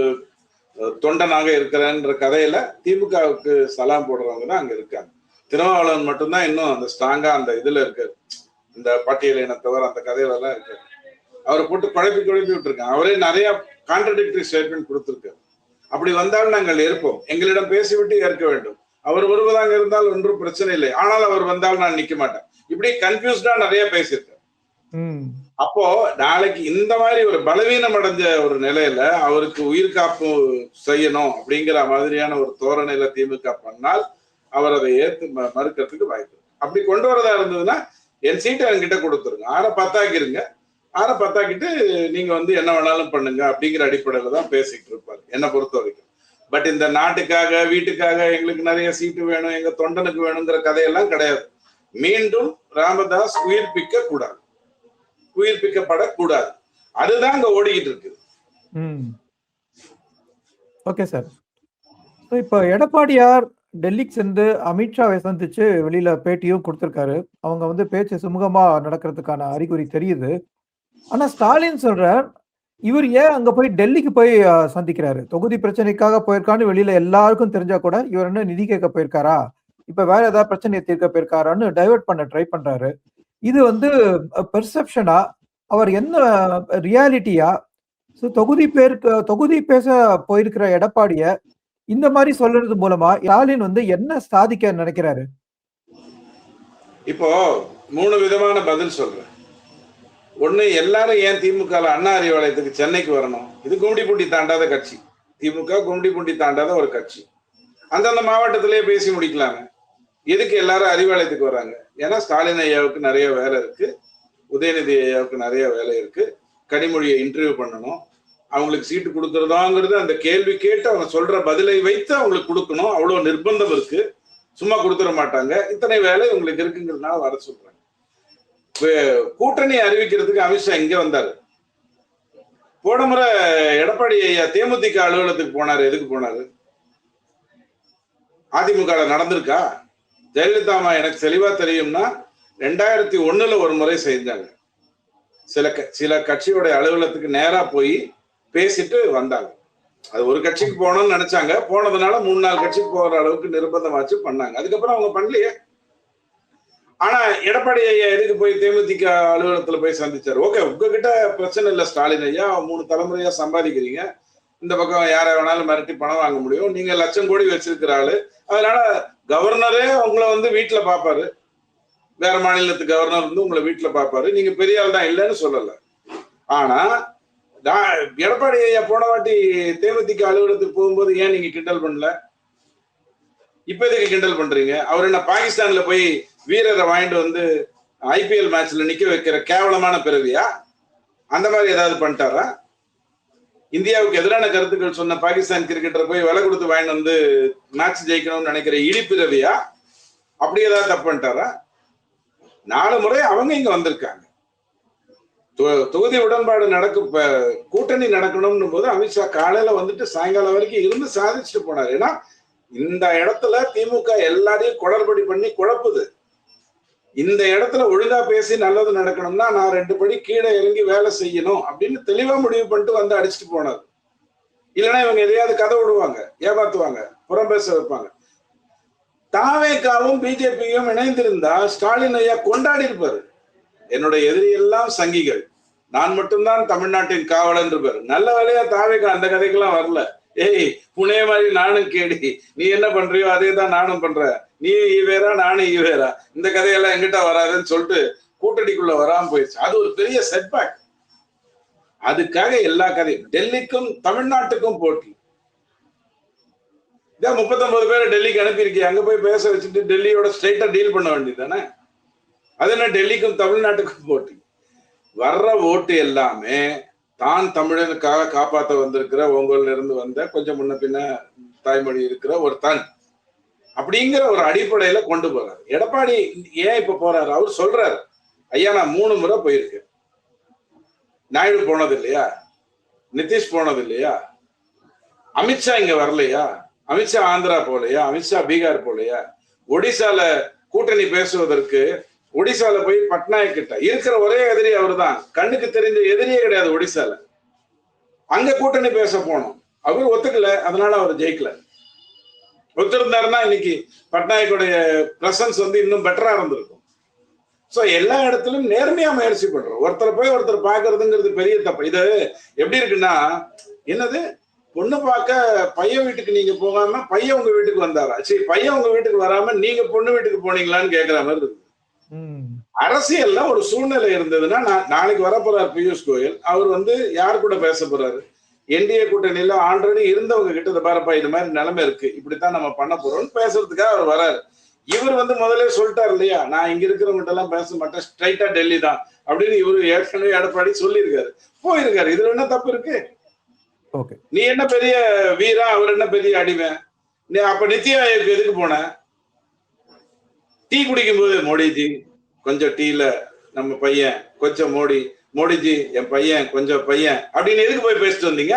தொண்டனாக இருக்கிறன்ற கதையில திமுகவுக்கு சலாம் போடுறவங்க தான் அங்க இருக்காங்க. திருமாவளவன் மட்டும்தான் இன்னும் அந்த ஸ்ட்ராங்கா அந்த இதுல இருக்காரு, இந்த பட்டியல் இனத்தவர் அந்த கதையில எல்லாம் இருக்காரு. அவரை போட்டு குழப்பி விட்டுருக்காங்க. அவரே நிறைய கான்ட்ரடிக்டரி ஸ்டேட்மெண்ட் கொடுத்திருக்காரு. அப்படி வந்தால் நாங்கள் ஏற்போம், எங்களிடம் பேசிவிட்டு ஏற்க வேண்டும். அவர் வருவதாக இருந்தால் ஒன்றும் பிரச்சனை இல்லை, ஆனால் அவர் வந்தால் நான் நிக்க மாட்டேன். இப்படி கன்ஃபியூஸ்டா நிறைய பேசியிருக்காரு. அப்போ நாளைக்கு இந்த மாதிரி ஒரு பலவீனம் அடைஞ்ச ஒரு நிலையில அவருக்கு உயிர் காப்பு செய்யணும் அப்படிங்கிற மாதிரியான ஒரு தோரணையில திமுக பண்ணால் அவர் அதை ஏத்து மறுக்கிறதுக்கு வாய்ப்பு. அப்படி கொண்டு வரதா இருந்ததுன்னா என் சீட்டை என்கிட்ட கொடுத்துருங்க, 6 10ஆக்கிருங்க, 6 10ஆக்கிட்டு நீங்க வந்து என்ன வேணாலும் பண்ணுங்க அப்படிங்கிற அடிப்படையில தான் பேசிட்டு இருப்பாரு என்னை பொறுத்த வரைக்கும். பட் இந்த நாட்டுக்காக வீட்டுக்காக எங்களுக்கு நிறைய சீட்டு வேணும், எங்க தொண்டனுக்கு வேணுங்கிற கதையெல்லாம் கிடையாது. மீண்டும் ராமதாஸ் உயிர்ப்பிக்க கூடாது, உயிர்ப்பிக்கப்படக்கூடாது. அதுதான் அங்க ஓடிக்கிட்டு இருக்கு. Okay sir. இப்ப எடப்பாடியார் டெல்லிக்கு சென்று அமித்ஷாவை சந்திச்சு வெளியில பேட்டியும் கொடுத்திருக்காரு. அவங்க வந்து பேச்சு சுமூகமா நடக்கிறதுக்கான அறிகுறி தெரியுது. ஆனா ஸ்டாலின் சொல்றார், இவர் ஏன் அங்க போய் டெல்லிக்கு போய் சந்திக்கிறாரு? தொகுதி பிரச்சனைக்காக போயிருக்கான்னு வெளியில எல்லாருக்கும் தெரிஞ்சா கூட இவர் என்ன நிதி கேட்க போயிருக்காரா, இப்ப வேற ஏதாவது பிரச்சனையை தீர்க்க போயிருக்காரான்னு டைவர்ட் பண்ண ட்ரை பண்றாரு. இது வந்து பெர்செப்ஷனா, அவர் என்ன ரியாலிட்டியா? தொகுதி பேச போயிருக்கிற எடப்பாடிய இந்த மாதிரி சொல்றது மூலமா ஸ்டாலின் வந்து என்ன சாதிக்க நினைக்கிறாரு? இப்போ 3 விதமான பதில் சொல்றேன். ஒண்ணு, எல்லாரும் ஏன் திமுக அண்ணா அறிவாலயத்துக்கு சென்னைக்கு வரணும்? இது கும்மிடிப்பூண்டி தாண்டாத கட்சி. திமுக கும்மிடிப்பூண்டி தாண்டாத ஒரு கட்சி. அந்தந்த மாவட்டத்திலேயே பேசி முடிக்கலாங்க. எதுக்கு எல்லாரும் அறிவாலயத்துக்கு வர்றாங்க? ஏன்னா ஸ்டாலின் ஐயாவுக்கு நிறைய வேலை இருக்கு, உதயநிதி ஐயாவுக்கு நிறைய வேலை இருக்கு, கனிமொழியை இன்டர்வியூ பண்ணணும், அவங்களுக்கு சீட்டு கொடுக்கறதாங்கிறது அந்த கேள்வி கேட்டு அவங்க சொல்ற பதிலை வைத்து அவங்களுக்கு கொடுக்கணும், அவ்வளவு நிர்பந்தம் இருக்கு, சும்மா கொடுத்துட மாட்டாங்க. இத்தனை வேலை உங்களுக்கு இருக்குங்கிறதுனால வர சொல்றாங்க. கூட்டணி அறிவிக்கிறதுக்கு அமித்ஷா இங்க வந்தாரு. போன முறை எடப்பாடி ஐயா தேமுதிக அலுவலகத்துக்கு போனாரு. எதுக்கு போனாரு? அதிமுக நடந்திருக்கா? ஜெயலலிதா அம்மா எனக்கு தெளிவா தெரியும்னா 2001 ஒரு முறை செஞ்சாங்க. சில கட்சியோட அலுவலகத்துக்கு நேரா போய் பேசிட்டு வந்தாங்க. அது ஒரு கட்சிக்கு போகணும்னு நினைச்சாங்க, போனதுனால 3-4 கட்சிக்கு போற அளவுக்கு நிர்பந்தமாச்சு பண்ணாங்க. அதுக்கப்புறம் அவங்க பண்ணலையே. ஆனா எடப்பாடி ஐயா எதுக்கு போய் தேமுதிக அலுவலகத்துல போய் சந்திச்சாரு? ஓகே, உங்ககிட்ட பிரச்சனை இல்லை ஸ்டாலின் ஐயா, 3 தலைமுறையா சம்பாதிக்கிறீங்க, இந்த பக்கம் யாரை வேணாலும் மிரட்டி பணம் வாங்க முடியும், நீங்க லட்சம் கோடி வச்சிருக்கிற ஆளு, அதனால கவர்னரே உங்களை வந்து வீட்டுல பாப்பாரு, வேற மாநிலத்து கவர்னர் வந்து உங்களை வீட்டுல பாப்பாரு, நீங்க பெரிய ஆள் தான் இல்லைன்னு சொல்லல. ஆனா எடப்பாடி ஐயா போன வாட்டி தேமுதிக அலுவலகத்துக்கு போகும்போது ஏன் நீங்க கிண்டல் பண்ணல? இப்ப எதுக்கு கிண்டல் பண்றீங்க? அவர் என்ன பாகிஸ்தான்ல போய் வீரரை வாங்கிட்டு வந்து IPL மேட்ச்ல நிக்க வைக்கிற கேவலமான பிறவியா? அந்த மாதிரி ஏதாவது பண்ணிட்டாரா? இந்தியாவுக்கு எதிரான கருத்துக்கள் சொன்ன பாகிஸ்தான் கிரிக்கெட்டரை போய் விலை கொடுத்து வாங்கிட்டு வந்து மேட்ச் ஜெயிக்கணும்னு நினைக்கிற இடிப்பிறவியா? அப்படி ஏதாவது தப்பு பண்ணிட்டாரா? 4 முறை அவங்க இங்க வந்திருக்காங்க. தொகுதி உடன்பாடு கூட்டணி நடக்கணும்னு போது அமித்ஷா காலையில வந்துட்டு சாயங்காலம் வரைக்கும் இருந்து சாதிச்சுட்டு போனார். ஏன்னா இந்த இடத்துல திமுக எல்லாரையும் குளறுபடி பண்ணி குழப்புது. இந்த இடத்துல ஒழுங்கா பேசி நல்லது நடக்கணும்னா நான் 2 படி கீழே இறங்கி வேலை செய்யணும் அப்படின்னு தெளிவா முடிவு பண்ணிட்டு வந்து அடிச்சுட்டு போனார். இல்லைன்னா இவங்க எதையாவது கதை விடுவாங்க, ஏமாத்துவாங்க, புறம் பேச வைப்பாங்க. தாவேகாவும் பிஜேபியும் இணைந்திருந்தா ஸ்டாலின் ஐயா கொண்டாடி இருப்பாரு. என்னுடைய எதிரி எல்லாம் சங்கிகள், நான் மட்டும்தான் தமிழ்நாட்டின் காவலன் இருப்பாரு. நல்ல வேலையா தாவேகா அந்த கதைக்கெல்லாம் வரல. ஏய் புனே மாதிரி நானும் கேடி, நீ என்ன பண்றியோ அதே தான் நானும் பண்றேன், நீ ஈவேரா நானும் ஈவேரா, இந்த கதையெல்லாம் எங்கிட்ட வராதுன்னு சொல்லிட்டு கூட்டணிக்குள்ள வராம போயிடுச்சு. அது ஒரு பெரிய செட்பேக். அதுக்காக எல்லா கதையும் டெல்லிக்கும் தமிழ்நாட்டுக்கும் போட்டி. இதான் 39 பேரை டெல்லிக்கு அனுப்பியிருக்கீங்க, அங்க போய் பேச வச்சுட்டு டெல்லியோட ஸ்ட்ரெயிட்டா டீல் பண்ண வேண்டியது தானே. அது என்ன டெல்லிக்கும் தமிழ்நாட்டுக்கும் போட்டி? வர்ற ஓட்டு எல்லாமே தான் தமிழனுக்காக காப்பாற்ற வந்திருக்கிற உங்கள்ல இருந்து வந்த கொஞ்சம் முன்ன பின்ன தாய்மொழி இருக்கிற ஒரு தன் அப்படிங்கிற ஒரு அடிப்படையில கொண்டு போறாரு. எடப்பாடி ஏன் இப்ப போறாரு? அவர் சொல்றாரு, ஐயா நான் 3 முறை போயிருக்கேன். நாயுடு போனது இல்லையா? நிதிஷ் போனது இல்லையா? அமித்ஷா இங்க வரலையா? அமித்ஷா ஆந்திரா போலையா? அமித்ஷா பீகார் போலையா? ஒடிசால கூட்டணி பேசுவதற்கு ஒடிசால போய் பட்நாயக் கிட்ட இருக்கிற ஒரே எதிரி அவர் தான், கண்ணுக்கு தெரிஞ்ச எதிரியே கிடையாது ஒடிசால. அங்க கூட்டணி பேச போனோம், அவர் ஒத்துக்கல, அதனால அவர் ஜெயிக்கல. ஒத்துருந்தாருன்னா இன்னைக்கு பட்நாயக்குடைய பிரசன்ஸ் வந்து இன்னும் பெட்டரா இருந்திருக்கும். சோ எல்லா இடத்திலும் நேர்மையா முயற்சி பண்றோம். ஒருத்தரை போய் ஒருத்தர் பாக்குறதுங்கிறது பெரிய தப்பு. இது எப்படி இருக்குன்னா, என்னது பொண்ணு பார்க்க பையன் வீட்டுக்கு நீங்க போகாம பையன் உங்க வீட்டுக்கு வந்தாரா? சரி, பையன் உங்க வீட்டுக்கு வராம நீங்க பொண்ணு வீட்டுக்கு போனீங்களான்னு கேட்கிற மாதிரி இருக்கு. அரசியல்ல ஒரு சூழ்நிலை இருந்ததுன்னா, நாளைக்கு வரப்போறார் பியூஷ் கோயல், அவர் வந்து யார் கூட பேச போறாரு? என்டிஏ கூட்டணியில ஆல்ரெடி இருந்தவங்க கிட்ட இதை பாருப்பா இது மாதிரி நிலைமை இருக்கு, இப்படித்தான் நம்ம பண்ண போறோம்னு பேசுறதுக்காக அவர் வராரு. இவர் வந்து முதல்ல சொல்லிட்டாரு இல்லையா, நான் இங்க இருக்கிறவங்க எல்லாம் பேச மாட்டேன், ஸ்ட்ரைட்டா டெல்லி தான் அப்படின்னு இவரு ஏற்கனவே எடப்பாடி சொல்லியிருக்காரு, போயிருக்காரு. இதுல என்ன தப்பு இருக்கு? நீ என்ன பெரிய வீரா, அவர் என்ன பெரிய அடிமை? நீ அப்ப நித்தி ஆயோக் எதுக்கு போன? டீ குடிக்கும் போது மோடிஜி கொஞ்சம் டீல நம்ம பையன், கொஞ்சம் மோடிஜி என் பையன் கொஞ்சம் பையன் அப்படின்னு எதுக்கு போய் பேசிட்டு வந்தீங்க?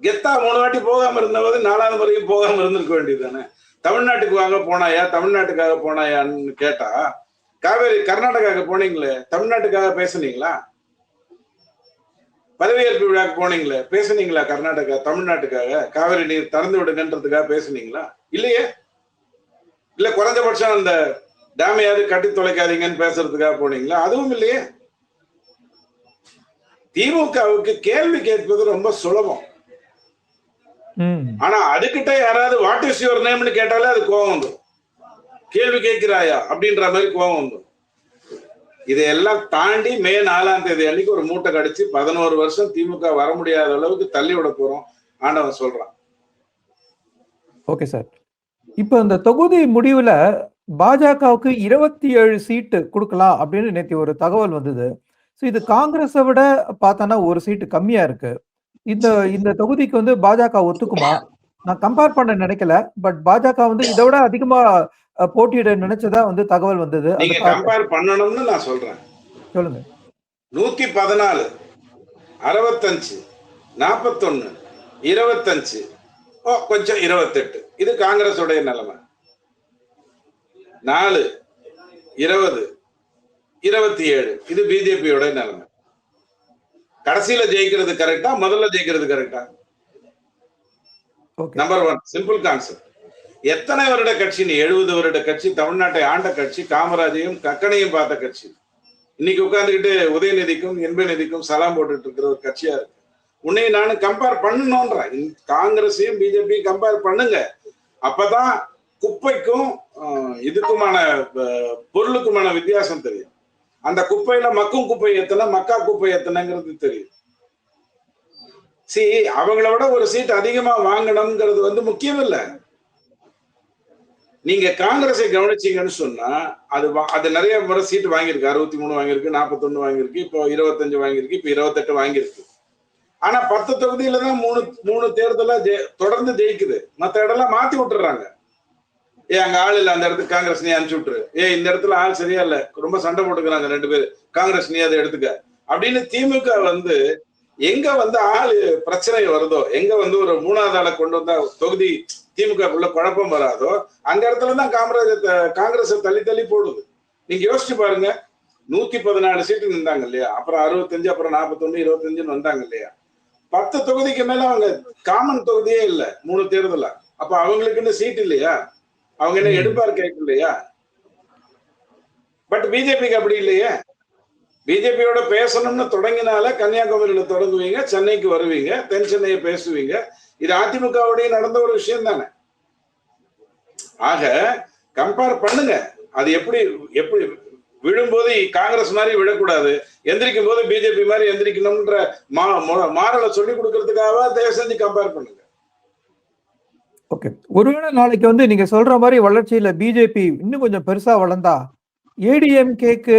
கெத்தா 3 வாட்டி போகாம இருந்தவது 4வது முறையும் போகாம இருந்திருக்க வேண்டியது தானே. தமிழ்நாட்டுக்கு வாங்க போனாயா, தமிழ்நாட்டுக்காக போனாயான்னு கேட்டா, காவேரி கர்நாடகாவுக்கு போனீங்களே, தமிழ்நாட்டுக்காக பேசுனீங்களா? பதவியேற்பு விழாக்கு போனீங்களே, பேசுனீங்களா? கர்நாடகா தமிழ்நாட்டுக்காக காவிரி நீர் திறந்து விடுங்கன்றதுக்காக பேசுனீங்களா? இல்லையே. இல்ல குறைஞ்சபட்சம் அந்த டேமையாவது கட்டி தொலைக்காதீங்கன்னு பேசுறதுக்காக போனீங்களா? அதுவும் இல்லையே. திமுகவுக்கு கேள்வி கேட்பது ரொம்ப சுலபம். ஆனா அதுகிட்ட யாராவது வாட் இஸ் யுவர் நேம்னு கேட்டாலே அது கோபம் வந்துடும். கேள்வி கேட்கிறாயா அப்படின்ற மாதிரி கோபம் வந்துடும். இதையெல்லாம் தாண்டி மே 4ஆம் தேதி அன்னைக்கு ஒரு மூட்டை கடிச்சு 11 வருஷம் திமுக வர முடியாத அளவுக்கு தள்ளி விட போறோம் ஆண்டவன் சொல்றான். ஓகே சார், இப்ப இந்த தொகுதி முடிவுல பாஜகவுக்கு 27 சீட்டு கொடுக்கலாம் அப்படின்னு நேற்று ஒரு தகவல் வந்தது. இது காங்கிரஸை விட பார்த்தோன்னா ஒரு சீட்டு கம்மியா இருக்கு. இந்த தொகுதிக்கு வந்து பாஜக ஒத்துக்குமா? நான் கம்பேர் பண்ண நினைக்கல, பட் பாஜக வந்து இதை விட அதிகமா போட்டியிட நினைச்சதா வந்து தகவல் வந்தது. நீங்க கம்பேர் பண்ணணும்னு நான் சொல்றேன். சொல்லுங்க. 114, 65, 41, 25, கொஞ்சம் 28 இது காங்கிரஸ் உடைய நிலைமை. 4, 20, 27 இது பிஜேபியோட நிலைமை. கடைசியில ஜெயிக்கிறது கரெக்டா, முதல்ல ஜெயிக்கிறது கரெக்டா? Number 1 simple concept. எத்தனை வருட கட்சி நீ? 70 வருட கட்சி, தமிழ்நாட்டை ஆண்ட கட்சி, காமராஜையும் கக்கனையும் பார்த்த கட்சி. இன்னைக்கு உட்கார்ந்துக்கிட்டு உதயநிதிக்கும் என்பநிதிக்கும் சலாம் போட்டுட்டு இருக்கிற ஒரு கட்சியா இருக்கு. உன்னை நானும் கம்பேர் பண்ணணும்ன்றேன். காங்கிரஸையும் பிஜேபியும் கம்பேர் பண்ணுங்க. அப்பதான் குப்பைக்கும் இதுக்குமான பொருளுக்குமான வித்தியாசம் தெரியும். அந்த குப்பையில மக்கும் குப்பை எத்தனை, மக்கா குப்பை எத்தனைங்கிறது தெரியும். அவங்கள விட ஒரு சீட் அதிகமா வாங்கணும்ங்கிறது வந்து முக்கியம் இல்ல. நீங்க காங்கிரஸை கவனிச்சீங்கன்னு சொன்னா அது நிறைய முறை சீட் வாங்கியிருக்கு. 63 வாங்கியிருக்கு, 41 வாங்கியிருக்கு, இப்போ 25 வாங்கியிருக்கு, இப்போ 28 வாங்கியிருக்கு. ஆனா 10 தொகுதியில தான் மூணு தேர்தலா தொடர்ந்து ஜெயிக்குது. மத்த இடம்லாம் மாத்தி விட்டுறாங்க. அங்க ஆள் இல்ல, அந்த இடத்துக்கு காங்கிரஸ் நீ அனுப்பிச்சு விட்டுரு. இந்த இடத்துல ஆள் சரியா இல்ல, ரொம்ப சண்டை போட்டுக்கிறாங்க 2 பேர், காங்கிரஸ் நீ அதை எடுத்துக்க அப்படின்னு திமுக வந்து எங்க வந்து ஆளு பிரச்சனை வருதோ, எங்க வந்து ஒரு 3வது ஆளை கொண்டு வந்தா தொகுதி திமுகக்குள்ள குழப்பம் வராதோ, அந்த இடத்துலதான் காங்கிரஸ் தள்ளி போடுது. நீங்க யோசிச்சு பாருங்க. 114 சீட்டு நின்றாங்க இல்லையா, அப்புறம் 65, அப்புறம் 41, 25 வந்தாங்க இல்லையா. 10 தொகுதிக்கு மேல அவங்க காமன் தொகுதியே இல்ல 3 தேர்தல. அப்ப அவங்களுக்குன்னு சீட் இல்லையா? அவங்க என்ன எடுப்பார் கேட்கலையா? பட் பிஜேபிக்கு அப்படி இல்லையே. பிஜேபியோட பேசணும்னு தொடங்கினால கன்னியாகுமரியில தொடங்குவீங்க, சென்னைக்கு வருவீங்க, தென் சென்னையை பேசுவீங்க. இது அதிமுகவுடைய நடந்த ஒரு விஷயம் தானே. ஆக கம்பேர் பண்ணுங்க. அது எப்படி விழும்போது காங்கிரஸ் மாதிரி விழக்கூடாது, எந்திரிக்கும் போது பிஜேபி மாதிரி எந்திரிக்கணும்ன்ற மாறலை சொல்லி கொடுக்கறதுக்காக தயவு செஞ்சு கம்பேர் பண்ணுங்க. ஓகே, ஒருவேளை நாளைக்கு வந்து நீங்க சொல்ற மாதிரி வளர்ச்சியில பிஜேபி இன்னும் கொஞ்சம் பெருசா வளர்ந்தா ஏடிஎம்கேக்கு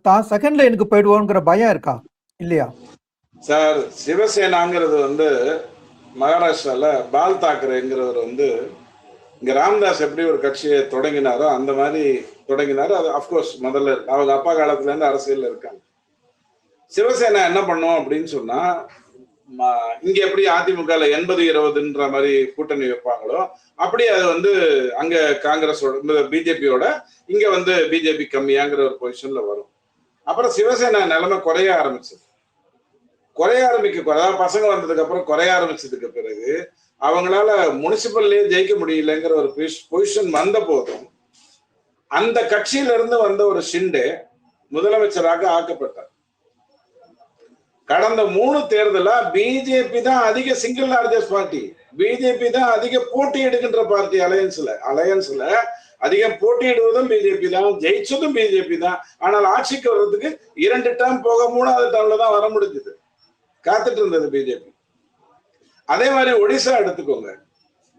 தான் செகண்ட் லைனுக்கு போயிடுவோங்கிற பயம் இருக்கா இல்லையா? சார், சிவசேனாங்கிறது வந்து மகாராஷ்டிரால பால் தாக்கரேங்கிறவர் வந்து இங்க ராம்தாஸ் எப்படி ஒரு கட்சியை தொடங்கினாரோ அந்த மாதிரி தொடங்கினாரு. அது அப்கோர்ஸ் முதல்ல அவங்க அப்பா காலத்துல இருந்து அரசியல்ல இருக்காங்க. சிவசேனா என்ன பண்ணும் அப்படின்னு சொன்னா, இங்க எப்படி அதிமுக 80-20ன்ற மாதிரி கூட்டணி வைப்பாங்களோ அப்படி அது வந்து அங்க காங்கிரஸோட பிஜேபியோட இங்க வந்து பிஜேபி கம்மியாங்கிற ஒரு பொசிஷன்ல வரும். அப்புறம் சிவசேனா நிலைமை குறைய ஆரம்பிச்சது. அதாவது பசங்க வந்ததுக்கு அப்புறம் குறைய ஆரம்பிச்சதுக்கு பிறகு அவங்களால முனிசிபல்லே ஜெயிக்க முடியலங்கிற ஒரு பொசிஷன் வந்த போதும் அந்த கட்சியில இருந்து வந்த ஒரு ஷிண்டே முதலமைச்சராக ஆக்கப்பட்டார். கடந்த 3 தேர்தலா பிஜேபி தான் அதிக சிங்கிள் லார்ஜஸ்ட் பார்ட்டி, பிஜேபி தான் அதிக போட்டி எடுக்கின்ற பார்ட்டி. அலையன்ஸ்ல அதிகம் போட்டியிடுவதும் பிஜேபி தான், ஜெயிச்சதும் பிஜேபி தான். ஆனால் ஆட்சிக்கு வர்றதுக்கு 2 டேர்ம் போக 3வது டேர்ம்ல தான் வர முடிஞ்சது. காத்துட்டு இருந்தது பிஜேபி. அதே மாதிரி ஒடிசா எடுத்துக்கோங்க.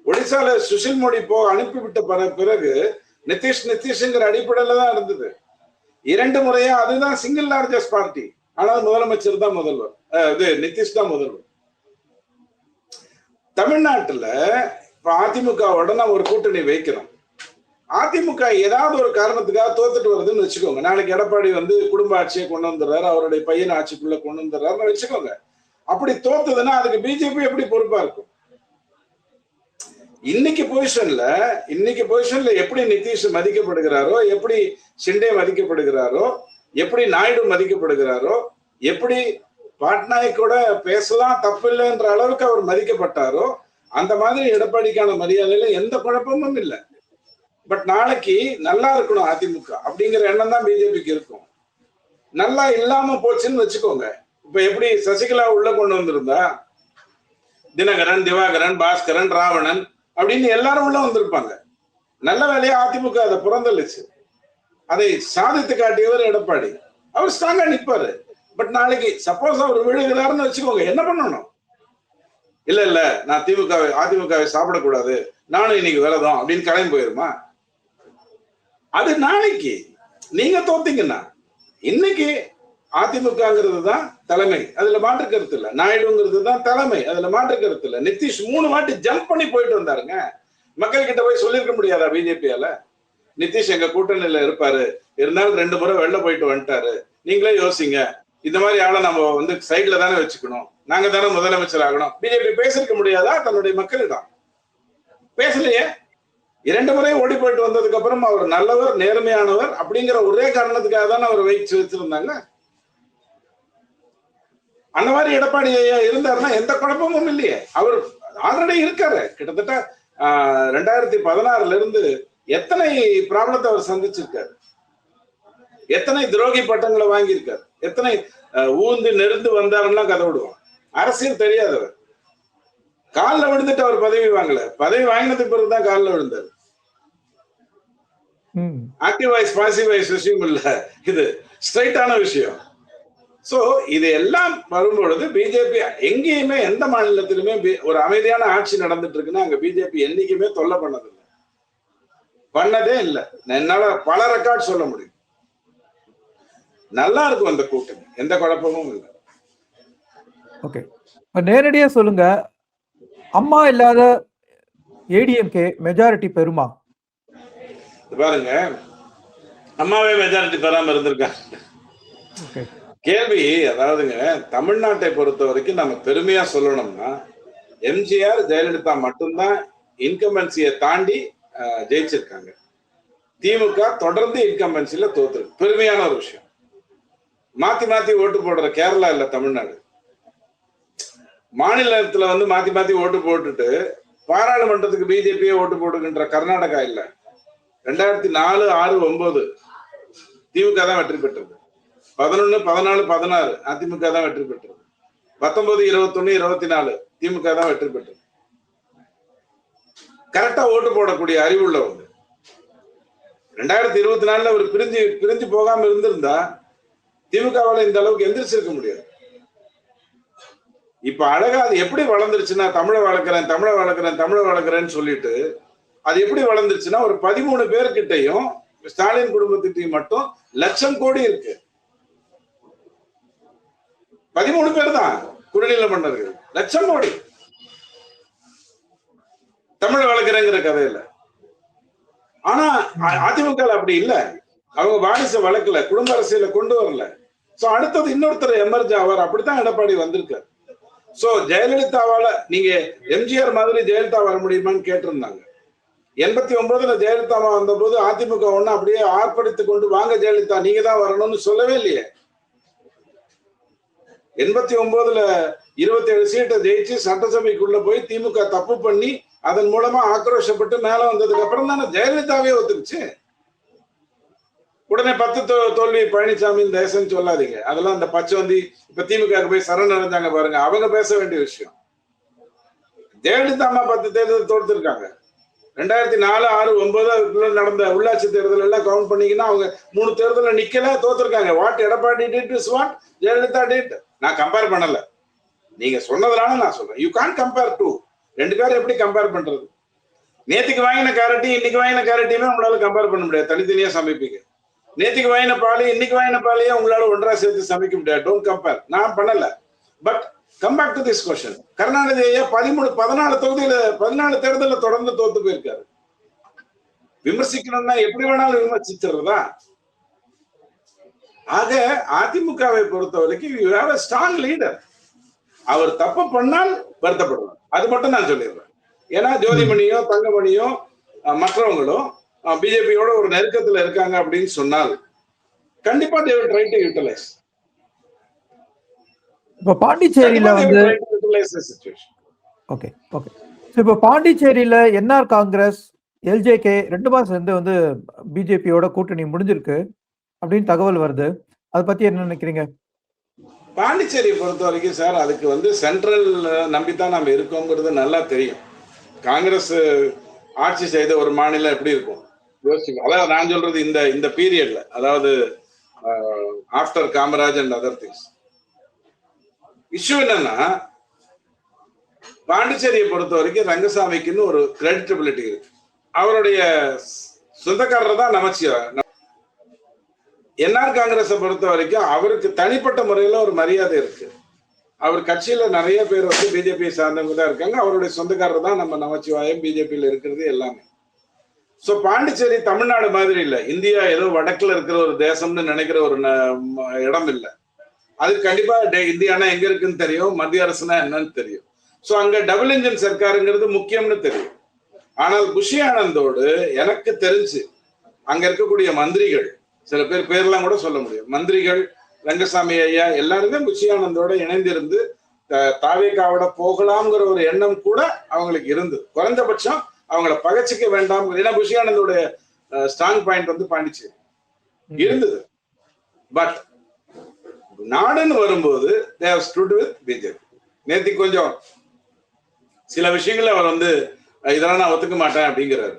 ஒடிசால சுஷில் மோடி அனுப்பிவிட்ட பிறகு நிதிஷ்ங்கிற அடிப்படையில தான் இருந்தது. 2 முறையா அதுதான் சிங்கிள் லார்ஜஸ்ட் பார்ட்டி. ஆனால் முதலமைச்சர் தான் முதல்வர், நிதிஷ் தான் முதல்வர். தமிழ்நாட்டுல இப்ப அதிமுகவோட நம்ம ஒரு கூட்டணி வைக்கிறோம். அதிமுக ஏதாவது ஒரு காரணத்துக்காக தோத்துட்டு வருதுன்னு வச்சுக்கோங்க. நாளைக்கு எடப்பாடி குடும்ப ஆட்சியை கொண்டு வந்துடுறாரு, அவருடைய பையன் ஆட்சிக்குள்ள கொண்டு வந்துடுறாருன்னு வச்சுக்கோங்க. அப்படி தோத்துதுன்னா அதுக்கு பிஜேபி எப்படி பொறுப்பா இருக்கும்? இன்னைக்கு பொசிஷன்ல எப்படி நிதிஷ் மதிக்கப்படுகிறாரோ, எப்படி ஷிண்டே மதிக்கப்படுகிறாரோ, எப்படி நாயுடு மதிக்கப்படுகிறாரோ, எப்படி பட்நாயக்கோட பேசலாம் தப்பில்லைன்ற அளவுக்கு அவர் மதிக்கப்பட்டாரோ, அந்த மாதிரி எடப்பாடிக்கான மரியாதையில எந்த குழப்பமும் இல்லை. பட் நாளைக்கு நல்லா இருக்கணும் அதிமுக அப்படிங்கிற எண்ணம் தான் பிஜேபிக்கு இருக்கும். நல்லா இல்லாம போச்சுன்னு வச்சுக்கோங்க. இப்ப எப்படி சசிகலா உள்ள கொண்டு வந்திருந்தா தினகரன், திவாகரன், பாஸ்கரன், ராவணன் அப்படின்னு எல்லாரும் உள்ள வந்திருப்பாங்க. நல்ல வேலையா அதிமுக அதை புறந்தளிச்சு அதை சாதித்து காட்டியவர் எடப்பாடி. அவர் ஸ்ட்ராங்கா நிற்பாரு. பட் நாளைக்கு சப்போஸ் அவர் விழுகிறாருன்னு வச்சுக்கோங்க, என்ன பண்ணணும்? இல்ல நான் அதிமுகவை சாப்பிடக்கூடாது, நானும் இன்னைக்கு விரதம் அப்படின்னு கிளம்பி போயிருமா? அது நாளைக்கு நீங்க தோத்தீங்கன்னா. இன்னைக்கு அதிமுகங்கிறது தான் தலைமை, அதுல மாற்று கருத்து இல்ல. நாயுடுங்கிறது தான் தலைமை, அதுல மாற்று கருத்து இல்ல. நிதிஷ் 3 வாட்டி ஜம்ப் பண்ணி போயிட்டு வந்தாருங்க. மக்கள் கிட்ட போய் சொல்லிருக்க முடியாதா பிஜேபியால? நிதிஷ் எங்க கூட்டணியில இருப்பாரு, இருந்தாலும் 2 முறை வெளில போயிட்டு வந்துட்டாரு, நீங்களே யோசிங்க. இந்த மாதிரி ஆளை நம்ம சைட்ல தானே வச்சுக்கணும், நாங்க தானே முதலமைச்சர் ஆகணும். பிஜேபி பேசிருக்க முடியாதா தன்னுடைய மக்களிடம்? பேசலையே. 2 முறை ஓடி போயிட்டு வந்ததுக்கு அப்புறம் அவர் நல்லவர், நேர்மையானவர் அப்படிங்கிற ஒரே காரணத்துக்காக தானே அவர் வச்சிருந்தாங்க. அந்த மாதிரி எடப்பாடி இருந்தாருன்னா எந்த குழப்பமும் இல்லையே. அவர் ஆல்ரெடி இருக்காரு. கிட்டத்தட்ட 2016 இருந்து எத்தனை ப்ராப்ளத்தை அவர் சந்திச்சிருக்காரு, எத்தனை துரோகி பட்டங்களை வாங்கியிருக்காரு, எத்தனை ஊந்து நெருந்து வந்தாருன்னா கதை விடுவோம். அரசியல் தெரியாதவர். காலில் விழுந்துட்டு அவர் பதவி வாங்கல, பதவி வாங்கினதுக்கு பிறகுதான் காலில் விழுந்தாரு. ஆக்டிவ் வாய்ஸ் பாசிவ் வாய்ஸ் விஷயம் இல்ல, இது ஸ்ட்ரைட்டான விஷயம். சோ இது எல்லாம் வரும்பொழுது பிஜேபி எங்கேயுமே எந்த மாநிலத்திலுமே ஒரு அமைதியான ஆட்சி நடந்துட்டு இருக்குன்னா அங்க பிஜேபி என்னைக்குமே தொல்லை பண்ணதே இல்லை. என்னால பல ரெக்கார்ட் சொல்ல முடியும். நல்லா இருக்கும் அந்த கூட்டணி, எந்த குழப்பமும் இல்லை. ஓகே, நேரடியா சொல்லுங்க, அம்மா இல்லாத ஏடிஎம்கே மெஜாரிட்டி பெறுமா? பாருங்க, அம்மாவே மெஜாரிட்டி பெறாம இருந்திருக்காங்க. கேள்வி அதாவதுங்க, தமிழ்நாட்டை பொறுத்த வரைக்கும் நம்ம பெருமையா சொல்லணும்னா எம்ஜிஆர், ஜெயலலிதா மட்டும்தான் இன்கம்பன்சியை தாண்டி ஜெயிச்சிருக்காங்க. திமுக தொடர்ந்து இன்கம்பன்சில தோத்துருக்கு. பெருமையான ஒரு விஷயம். மாத்தி ஓட்டு போடுற கேரளா இல்ல தமிழ்நாடு. மாநிலத்துல மாத்தி ஓட்டு போட்டுட்டு பாராளுமன்றத்துக்கு பிஜேபியே ஓட்டு போடுகின்ற கர்நாடகா இல்ல. 2004, 6, 9 திமுக தான் வெற்றி பெற்றது. 11, 14, 16 அதிமுக தான் வெற்றி பெற்றது. 19, 21, 24 திமுக தான் வெற்றி பெற்றது. கரெக்டா ஓட்டு போடக்கூடிய அறிவு உள்ளவங்க. 2024 ஒரு பிரிஞ்சு போகாம இருந்திருந்தா திமுகவால இந்த அளவுக்கு எந்திரிச்சிருக்க முடியாது. இப்ப அழகா அது எப்படி வளர்ந்துருச்சுன்னா, தமிழை வளர்க்கிறேன்னு சொல்லிட்டு அது எப்படி வளர்ந்துருச்சுன்னா, ஒரு 13 பேர்கிட்டையும் ஸ்டாலின் குடும்பத்திட்டையும் மட்டும் 1,00,000 கோடி இருக்கு. 13 பேர் தான் குடிநீல மன்னர்கள். 1,00,000 கோடி தமிழை வளர்க்கிறேங்கிற கதையில. ஆனா அதிமுக அப்படி இல்ல. அவங்க வாரிசை வளர்க்கல, குடும்ப அரசியல கொண்டு வரல. சோ அடுத்தது இன்னொருத்தர் எமர்ஜ் ஆவார். அப்படித்தான் எடப்பாடி வந்திருக்காரு. சோ ஜெயலலிதாவால, நீங்க எம்ஜிஆர் மாதிரி ஜெயலலிதா வர முடியுமான்னு கேட்டிருந்தாங்க. 89ல ஜெயலலிதா வந்த போது அதிமுக ஒண்ணு அப்படியே ஆர்ப்பரித்து கொண்டு வாங்க ஜெயலலிதா நீங்க தான் வரணும்னு சொல்லவே இல்லையே. 89ல 27 சீட்டை ஜெயிச்சு சட்டசபைக்குள்ள போய் திமுக தப்பு பண்ணி அதன் மூலமா ஆக்ரோஷப்பட்டு மேல வந்ததுக்கு அப்புறம் தானே ஜெயலலிதாவே ஒத்துக்குச்சு. உடனே 10 தோல்வி பழனிசாமி தேசம் சொல்லாதீங்க. அதெல்லாம் அந்த பச்சவந்தி இப்ப திமுக போய் சரணடைஞ்சாங்க பாருங்க, அவங்க பேச வேண்டிய விஷயம். ஜெயலலிதா அம்மா 10 தேர்தல் தோர்த்திருக்காங்க. 2004, 6, 9 அதுக்குள்ள நடந்த உள்ளாட்சி தேர்தல் எல்லாம் கவுண்ட் பண்ணீங்கன்னா அவங்க 3 தேர்தல நிக்கல, தோத்துருக்காங்க. What Edappadi did is what Jayalalithaa did. நான் கம்பேர் பண்ணல, நீங்க சொன்னதுனால நான் சொல்றேன். You Khan compare to. 2 பேரும் எப்படி கம்பேர் பண்றது? நேத்துக்கு வாங்கின கேரட்டி இன்னைக்கு வாங்கின கேரட்டியுமே உங்களால கம்பேர் பண்ண முடியாது, தனித்தனியா சமைப்பீங்க. நேத்துக்கு வாங்கின பாலி இன்னைக்கு வாங்கின பாலியே உங்களால ஒன்றா சேர்த்து சமைக்க முடியாது. Don't compare. நான் பண்ணல. But come back to this question. Karunanidhi ஐயா 14 தொகுதியில 14 தேர்தலில் தொடர்ந்து தோத்து போயிருக்காரு. விமர்சிக்கணும்னா எப்படி வேணாலும் விமர்சிச்சிடுறதா? ஆக அதிமுகவை பொறுத்த வரைக்கும் you have a strong leader. அவர் தப்பு பண்ணால் வருத்தப்படுவார், அது மட்டும் நான் சொல்லிடுறேன். ஏன்னா ஜோதிமணியோ தங்கமணியோ மற்றவங்களும் பிஜேபியோட ஒரு நெருக்கத்துல இருக்காங்க அப்படின்னு சொன்னால் கண்டிப்பா they will try to utilize. இப்ப பாண்டிச்சேரியில வந்து ஓகே ஓகே இப்ப பாண்டிச்சேரியில என்ஆர் காங்கிரஸ் எல்ஜேகே 2 மாசம் சேர்ந்து வந்து பிஜேபியோட கூட்டணி முடிஞ்சிருக்கு அப்படின்னு தகவல் வருது. அதை பத்தி என்ன நினைக்கிறீங்க? பாண்டிச்சேரியை பொறுத்த வரைக்கும் சார், அதுக்கு வந்து சென்ட்ரல் நம்பித்தான் நம்ம இருக்கோங்கிறது நல்லா தெரியும். காங்கிரஸ் ஆட்சி செய்த ஒரு மாநிலம் எப்படி இருக்கும் யோசிச்சு. அதாவது நான் சொல்றது இந்த பீரியட்ல, அதாவது after Kamaraj and other things. Issue என்னன்னா, பாண்டிச்சேரியை பொறுத்த வரைக்கும் ரங்கசாமிக்குன்னு ஒரு கிரெடிட்டபிலிட்டி இருக்கு. அவருடைய சொந்தக்காரர் தான் நமச்சிவாயம். என்ஆர் காங்கிரஸை பொறுத்த வரைக்கும் அவருக்கு தனிப்பட்ட முறையில ஒரு மரியாதை இருக்கு. அவர் கட்சியில நிறைய பேர் வந்து பிஜேபியை சார்ந்தவங்க தான் இருக்காங்க. அவருடைய சொந்தக்காரர் தான் நம்ம நமச்சிவாயம், பிஜேபியில இருக்கிறது எல்லாமே. சோ பாண்டிச்சேரி தமிழ்நாடு மாதிரி இல்ல, இந்தியா ஏதோ வடக்குல இருக்கிற ஒரு தேசம்னு நினைக்கிற ஒரு இடம் இல்லை. அது கண்டிப்பா இந்தியானா எங்க இருக்குன்னு தெரியும், மத்திய அரசுனா என்னன்னு தெரியும். சோ அங்க டபுள் இன்ஜின் சர்க்காருங்கிறது முக்கியம்னு தெரியும். ஆனால் புஷி ஆனந்தோடு எனக்கு தெரிஞ்சு அங்க இருக்கக்கூடிய மந்திரிகள், சில பேர்லாம் கூட சொல்ல முடியும், மந்திரிகள் ரங்கசாமி ஐயா எல்லாருமே புஷி ஆனந்தோட இணைந்திருந்து தாவேகாவோட போகலாம்ங்கிற ஒரு எண்ணம் கூட அவங்களுக்கு இருந்தது. குறைந்தபட்சம் அவங்கள பகச்சிக்க வேண்டாம். ஏன்னா புஷி ஆனந்தோட ஸ்ட்ராங் பாயிண்ட் வந்து பாண்டிச்சேரி இருந்தது. பட் நாடுன்னு வரும்போது they have stood with BJP. நேத்தி கொஞ்சம் சில விஷயங்கள அவர் வந்து இதெல்லாம் நான் ஒத்துக்க மாட்டேன் அப்படிங்கிறாரு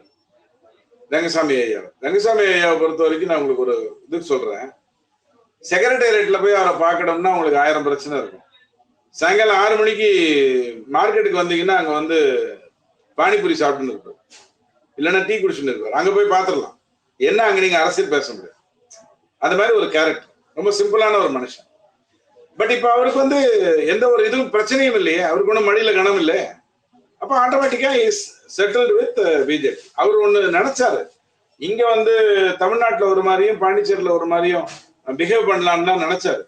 ரங்கசாமி ஐயா. ரங்கசாமி ஐயாவை பொறுத்த வரைக்கும் நான் உங்களுக்கு ஒரு இது சொல்றேன். செக்ரட்டேரியட்ல போய் அவரை பார்க்கணும்னா உங்களுக்கு 1000 பிரச்சனை இருக்கும். சாயங்காலம் 6 மணிக்கு மார்க்கெட்டுக்கு வந்தீங்கன்னா அங்க வந்து பானிபூரி சாப்பிட்டுன்னு இருப்பார், இல்லைன்னா டீ குடிச்சுன்னு இருப்பார். அங்க போய் பார்த்துடலாம். என்ன அங்க நீங்க அரசியல் பேச முடியாது. அந்த மாதிரி ஒரு கேரக்டர், ரொம்ப சிம்பிளான ஒரு மனுஷன். பட் இப்ப அவருக்கு வந்து எந்த ஒரு இதுவும் பிரச்சனையும் இல்லையே, அவருக்கு ஒன்றும் மடியில கனம் இல்லை. அப்ப ஆட்டோமேட்டிக்கா இஸ் செட்டில்டு வித் பிஜேபி. அவர் ஒண்ணு நினைச்சாரு, இங்க வந்து தமிழ்நாட்டுல ஒரு மாதிரியும் பாண்டிச்சேரியில ஒரு மாதிரியும் பிஹேவ் பண்ணலாம்னு தான் நினைச்சாரு.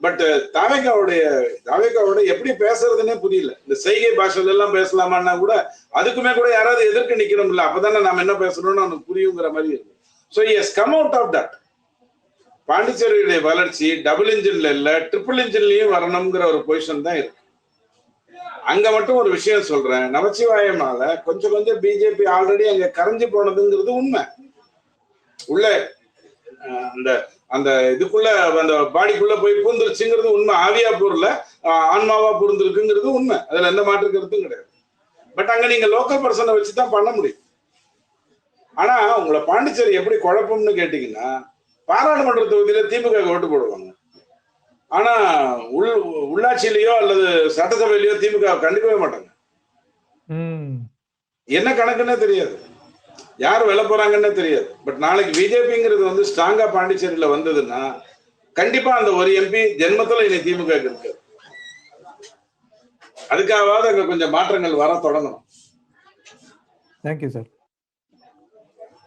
பட் தாவேகாவோட எப்படி பேசுறதுன்னே புரியல. இந்த செய்கை பாஷையில எல்லாம் பேசலாமான்னா கூட அதுக்குமே கூட யாராவது எதிர்க்க நிக்கணும் இல்ல, அப்பதானே நாம என்ன பேசணும்னு அவனுக்கு புரியுங்கிற மாதிரி இருக்கு. So he has come out of that. பாண்டிச்சேரியுடைய வளர்ச்சி டபுள் இன்ஜின்ல இல்ல, ட்ரிபிள் இன்ஜின்லயும் வரணுங்கிற ஒரு பொசிஷன் தான் இருக்கு. அங்க மட்டும் ஒரு விஷயம் சொல்றேன், நமச்சிவாயமால கொஞ்சம் பிஜேபி ஆல்ரெடி அங்க கரைஞ்சு போனதுங்கிறது உண்மை. உள்ள அந்த அந்த இதுக்குள்ள அந்த பாடிக்குள்ள போய் பூந்துருச்சுங்கிறது உண்மை. ஆவியா பூர்ல ஆன்மாவா பூர்ந்துருக்குங்கிறது உண்மை, அதுல எந்த மாற்று கருத்தும் கிடையாது. பட் அங்க நீங்க லோக்கல் பர்சனை வச்சுதான் பண்ண முடியும். ஆனா உங்களை பாண்டிச்சேரி எப்படி குழப்பம்னு கேட்டீங்கன்னா, பாராளுமன்ற தொகுதியில திமுக ஓட்டு போடுவாங்க. ஆனா உள்ளாட்சியிலயோ அல்லது சட்டசபையிலயோ திமுக கண்டிக்கவே மாட்டாங்க. என்ன கணக்குன்னே தெரியாது, யார் வெல்ல போறாங்கன்னு தெரியாது. பட் நாளைக்கு பிஜேபிங்கிறது வந்து ஸ்ட்ராங்கா பாண்டிச்சேரியில வந்ததுன்னா கண்டிப்பா அந்த ஒரு எம்பி ஜென்மத்துல இனி திமுக இருக்கு. அதுக்காவது அங்க கொஞ்சம் மாற்றங்கள் வர தொடங்கணும். Thank you sir,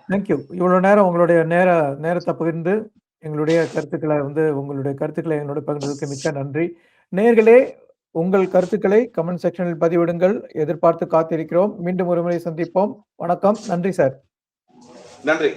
thank you. இவ்வளவு நேரம் உங்களுடைய நேரத்தை பகிர்ந்து எங்களுடைய கருத்துக்களை உங்களுடைய கருத்துக்களை என்னோட பகிர்ந்ததுக்கு மிக்க நன்றி. நேயர்களே, உங்கள் கருத்துக்களை கமெண்ட் செக்ஷனில் பதிவிடுங்கள். எதிர்பார்த்து காத்திருக்கிறோம். மீண்டும் ஒருமுறை சந்திப்போம். வணக்கம். நன்றி சார். நன்றி.